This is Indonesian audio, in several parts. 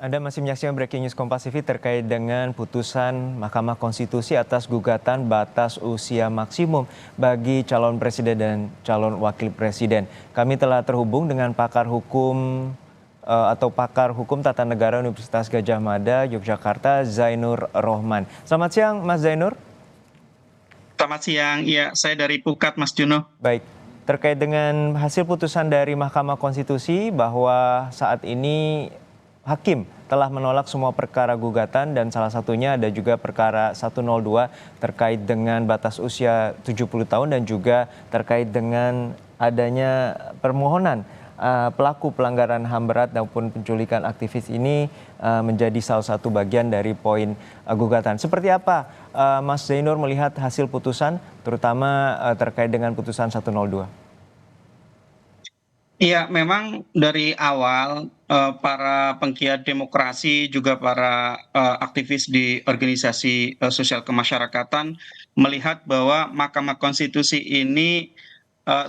Anda masih menyaksikan Breaking News Kompas TV terkait dengan putusan Mahkamah Konstitusi atas gugatan batas usia maksimum bagi calon presiden dan calon wakil presiden. Kami telah terhubung dengan pakar hukum tata negara Universitas Gadjah Mada, Yogyakarta, Zainur Rohman. Selamat siang, Mas Zainur. Selamat siang, iya saya dari Pukat, Mas Juno. Baik, terkait dengan hasil putusan dari Mahkamah Konstitusi bahwa saat ini hakim telah menolak semua perkara gugatan dan salah satunya ada juga perkara 102 terkait dengan batas usia 70 tahun dan juga terkait dengan adanya permohonan pelaku pelanggaran HAM berat maupun penculikan aktivis ini menjadi salah satu bagian dari poin gugatan. Seperti apa Mas Zainur melihat hasil putusan terutama terkait dengan putusan 102? Iya, memang dari awal para penggiat demokrasi juga para aktivis di organisasi sosial kemasyarakatan melihat bahwa Mahkamah Konstitusi ini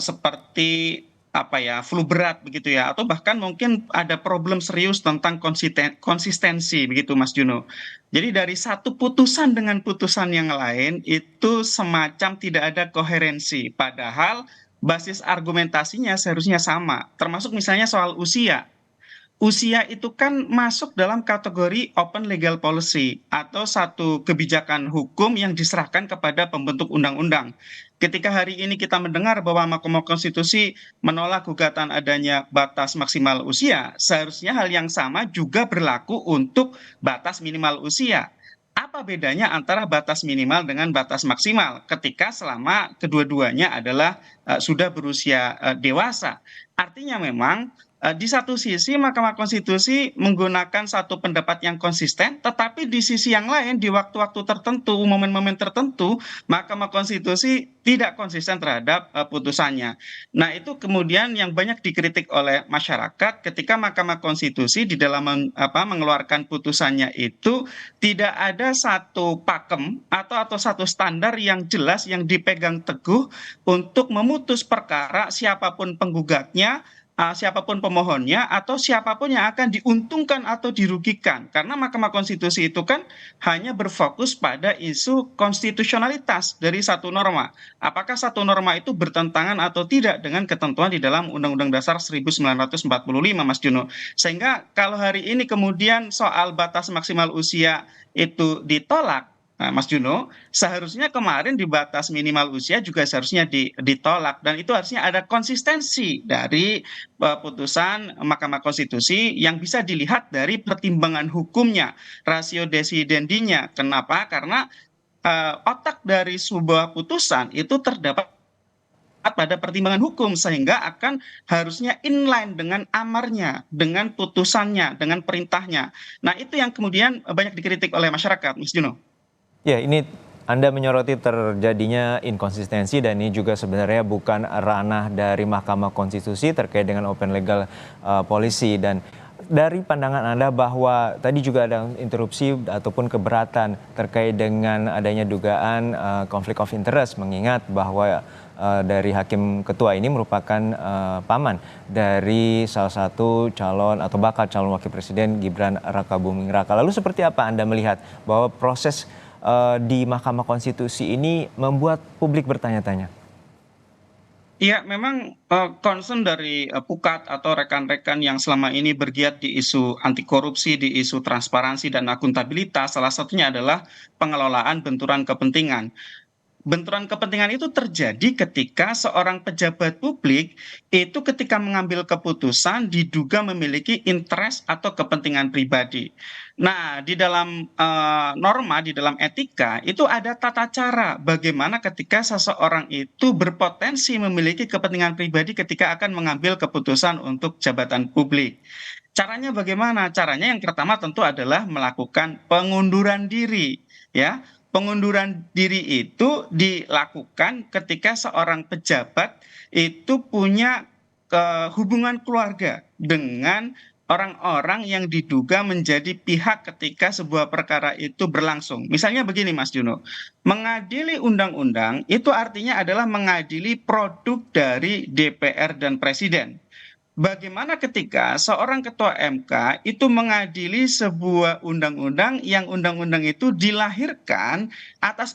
seperti apa ya, flu berat begitu ya, atau bahkan mungkin ada problem serius tentang konsistensi begitu, Mas Juno. Jadi dari satu putusan dengan putusan yang lain itu semacam tidak ada koherensi, padahal basis argumentasinya seharusnya sama, termasuk misalnya soal usia. Usia itu kan masuk dalam kategori open legal policy atau satu kebijakan hukum yang diserahkan kepada pembentuk undang-undang. Ketika hari ini kita mendengar bahwa Mahkamah Konstitusi menolak gugatan adanya batas maksimal usia, seharusnya hal yang sama juga berlaku untuk batas minimal usia. Apa bedanya antara batas minimal dengan batas maksimal ketika selama kedua-duanya adalah sudah berusia dewasa? Artinya memang di satu sisi Mahkamah Konstitusi menggunakan satu pendapat yang konsisten, tetapi di sisi yang lain di waktu-waktu tertentu, momen-momen tertentu, Mahkamah Konstitusi tidak konsisten terhadap putusannya. Nah, itu kemudian yang banyak dikritik oleh masyarakat ketika Mahkamah Konstitusi di dalam mengeluarkan putusannya itu tidak ada satu pakem atau satu standar yang jelas yang dipegang teguh untuk memutus perkara siapapun penggugatnya, siapapun pemohonnya, atau siapapun yang akan diuntungkan atau dirugikan. Karena Mahkamah Konstitusi itu kan hanya berfokus pada isu konstitusionalitas dari satu norma. Apakah satu norma itu bertentangan atau tidak dengan ketentuan di dalam Undang-Undang Dasar 1945, Mas Juno. Sehingga kalau hari ini kemudian soal batas maksimal usia itu ditolak, Mas Juno, seharusnya kemarin di batas minimal usia juga seharusnya ditolak, dan itu harusnya ada konsistensi dari putusan Mahkamah Konstitusi yang bisa dilihat dari pertimbangan hukumnya, rasio desidendinya. Kenapa? Karena otak dari sebuah putusan itu terdapat pada pertimbangan hukum sehingga akan harusnya inline dengan amarnya, dengan putusannya, dengan perintahnya. Nah, itu yang kemudian banyak dikritik oleh masyarakat, Mas Juno. Ya, ini Anda menyoroti terjadinya inkonsistensi dan ini juga sebenarnya bukan ranah dari Mahkamah Konstitusi terkait dengan open legal policy. Dan dari pandangan Anda bahwa tadi juga ada interupsi ataupun keberatan terkait dengan adanya dugaan konflik of interest, mengingat bahwa dari hakim ketua ini merupakan paman dari salah satu calon atau bakal calon wakil presiden Gibran Rakabuming Raka. Lalu seperti apa Anda melihat bahwa proses di Mahkamah Konstitusi ini membuat publik bertanya-tanya? Iya, memang concern dari Pukat atau rekan-rekan yang selama ini bergiat di isu anti korupsi, di isu transparansi dan akuntabilitas, salah satunya adalah pengelolaan benturan kepentingan. Benturan kepentingan itu terjadi ketika seorang pejabat publik itu ketika mengambil keputusan diduga memiliki interest atau kepentingan pribadi. Nah, di dalam norma, di dalam etika itu ada tata cara bagaimana ketika seseorang itu berpotensi memiliki kepentingan pribadi ketika akan mengambil keputusan untuk jabatan publik. Caranya bagaimana? Caranya yang pertama tentu adalah melakukan pengunduran diri, ya. Pengunduran diri itu dilakukan ketika seorang pejabat itu punya hubungan keluarga dengan orang-orang yang diduga menjadi pihak ketika sebuah perkara itu berlangsung. Misalnya begini, Mas Juno, mengadili undang-undang itu artinya adalah mengadili produk dari DPR dan Presiden. bagaimana ketika seorang ketua MK itu mengadili sebuah undang-undang yang undang-undang itu dilahirkan atas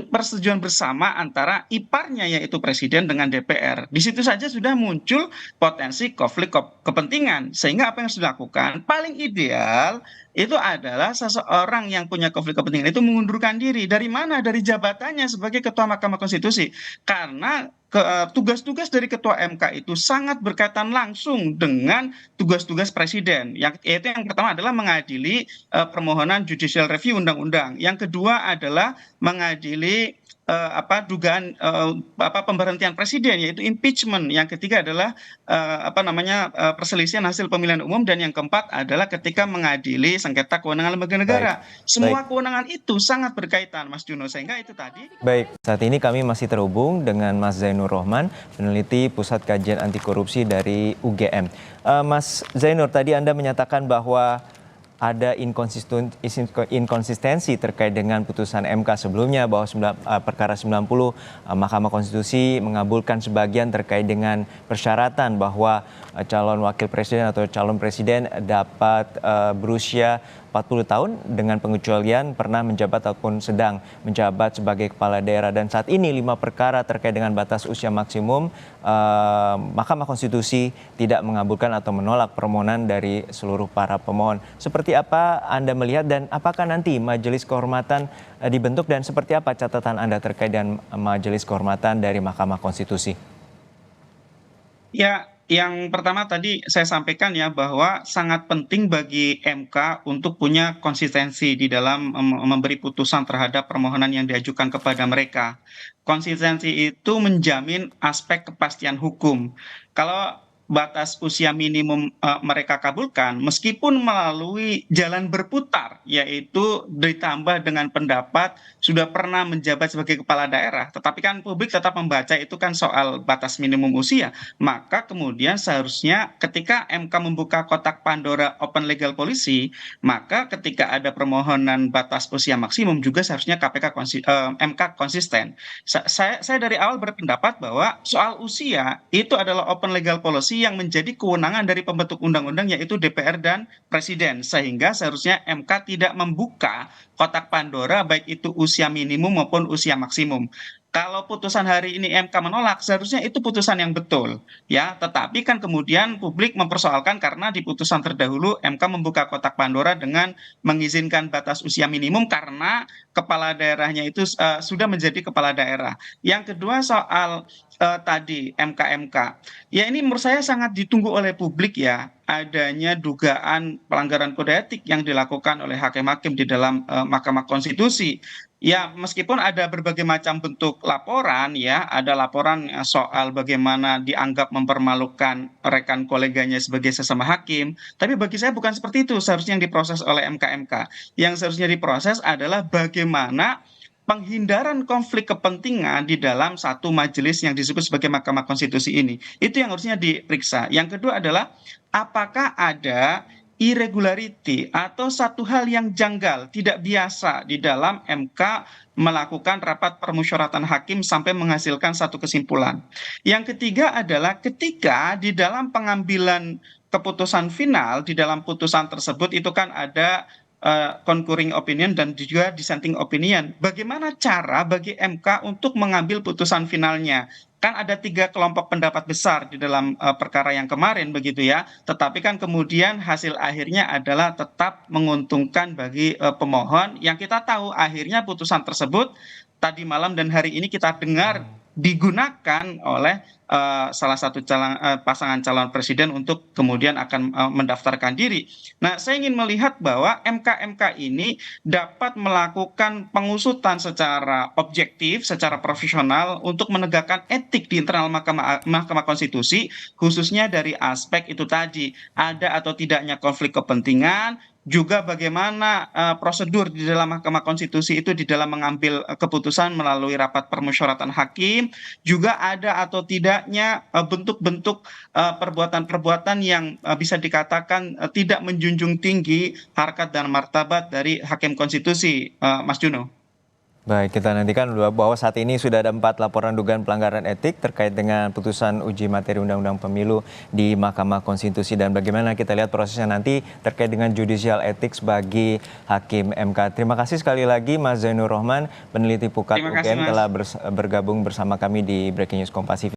persetujuan bersama antara iparnya yaitu presiden dengan DPR. Di situ saja sudah muncul potensi konflik kepentingan. Sehingga apa yang harus dilakukan? Paling ideal itu adalah seseorang yang punya konflik kepentingan itu mengundurkan diri. Dari mana? Dari jabatannya sebagai Ketua Mahkamah Konstitusi. Karena tugas-tugas dari Ketua MK itu sangat berkaitan langsung dengan tugas-tugas presiden. Yaitu yang pertama adalah mengadili permohonan judicial review undang-undang. Yang kedua adalah mengadili dugaan pemberhentian presiden yaitu impeachment. Yang ketiga adalah perselisihan hasil pemilihan umum, dan yang keempat adalah ketika mengadili sengketa kewenangan lembaga Baik, negara. baik. Semua kewenangan itu sangat berkaitan, Mas Juno, sehingga itu tadi. Baik, saat ini kami masih terhubung dengan Mas Zainur Rohman, peneliti Pusat Kajian Anti Korupsi dari UGM. Mas Zainur, tadi Anda menyatakan bahwa ada inkonsistensi terkait dengan putusan MK sebelumnya, bahwa perkara 90 Mahkamah Konstitusi mengabulkan sebagian terkait dengan persyaratan bahwa calon wakil presiden atau calon presiden dapat berusia 40 tahun dengan pengecualian pernah menjabat ataupun sedang menjabat sebagai kepala daerah. Dan saat ini 5 perkara terkait dengan batas usia maksimum, Mahkamah Konstitusi tidak mengabulkan atau menolak permohonan dari seluruh para pemohon. Seperti apa Anda melihat, dan apakah nanti Majelis Kehormatan dibentuk, dan seperti apa catatan Anda terkait dengan Majelis Kehormatan dari Mahkamah Konstitusi? Ya, yang pertama tadi saya sampaikan ya bahwa sangat penting bagi MK untuk punya konsistensi di dalam memberi putusan terhadap permohonan yang diajukan kepada mereka. Konsistensi itu menjamin aspek kepastian hukum. Kalau batas usia minimum mereka kabulkan, meskipun melalui jalan berputar, yaitu ditambah dengan pendapat sudah pernah menjabat sebagai kepala daerah, tetapi kan publik tetap membaca itu kan soal batas minimum usia. Maka kemudian seharusnya ketika MK membuka kotak Pandora open legal policy, maka ketika ada permohonan batas usia maksimum juga seharusnya MK konsisten. Saya dari awal berpendapat bahwa soal usia itu adalah open legal policy yang menjadi kewenangan dari pembentuk undang-undang yaitu DPR dan Presiden, sehingga seharusnya MK tidak membuka kotak Pandora baik itu usia minimum maupun usia maksimum. Kalau putusan hari ini MK menolak, seharusnya itu putusan yang betul, ya. Tetapi kan kemudian publik mempersoalkan karena di putusan terdahulu MK membuka kotak Pandora dengan mengizinkan batas usia minimum karena kepala daerahnya itu sudah menjadi kepala daerah. Yang kedua soal tadi MK-MK, ya ini menurut saya sangat ditunggu oleh publik ya, adanya dugaan pelanggaran kode etik yang dilakukan oleh hakim-hakim di dalam Mahkamah Konstitusi. Ya, meskipun ada berbagai macam bentuk laporan ya, ada laporan soal bagaimana dianggap mempermalukan rekan koleganya sebagai sesama hakim, tapi bagi saya bukan seperti itu seharusnya yang diproses oleh MK-MK. Yang seharusnya diproses adalah bagaimana penghindaran konflik kepentingan di dalam satu majelis yang disebut sebagai Mahkamah Konstitusi ini. Itu yang harusnya diperiksa. Yang kedua adalah apakah ada irregularity atau satu hal yang janggal, tidak biasa di dalam MK melakukan rapat permusyawaratan hakim sampai menghasilkan satu kesimpulan. Yang ketiga adalah ketika di dalam pengambilan keputusan final, di dalam putusan tersebut itu kan ada concurring opinion dan juga dissenting opinion. Bagaimana cara bagi MK untuk mengambil putusan finalnya? Kan ada 3 kelompok pendapat besar di dalam perkara yang kemarin begitu ya. Tetapi kan kemudian hasil akhirnya adalah tetap menguntungkan bagi pemohon, yang kita tahu akhirnya putusan tersebut tadi malam dan hari ini kita dengar digunakan oleh salah satu pasangan calon presiden untuk kemudian akan mendaftarkan diri. Nah, saya ingin melihat bahwa MK-MK ini dapat melakukan pengusutan secara objektif, secara profesional untuk menegakkan etik di internal Mahkamah Konstitusi, khususnya dari aspek itu tadi, ada atau tidaknya konflik kepentingan, juga bagaimana prosedur di dalam Mahkamah Konstitusi itu di dalam mengambil keputusan melalui rapat permusyawaratan hakim, juga ada atau tidaknya bentuk-bentuk perbuatan-perbuatan yang bisa dikatakan tidak menjunjung tinggi harkat dan martabat dari hakim konstitusi, Mas Juno. Baik, kita nantikan bahwa saat ini sudah ada 4 laporan dugaan pelanggaran etik terkait dengan putusan uji materi Undang-Undang Pemilu di Mahkamah Konstitusi, dan bagaimana kita lihat prosesnya nanti terkait dengan judicial ethics bagi Hakim MK. Terima kasih sekali lagi Mas Zainur Rohman, peneliti Pukat Terima kasih, UGM, Mas. telah bergabung bersama kami di Breaking News Kompas TV.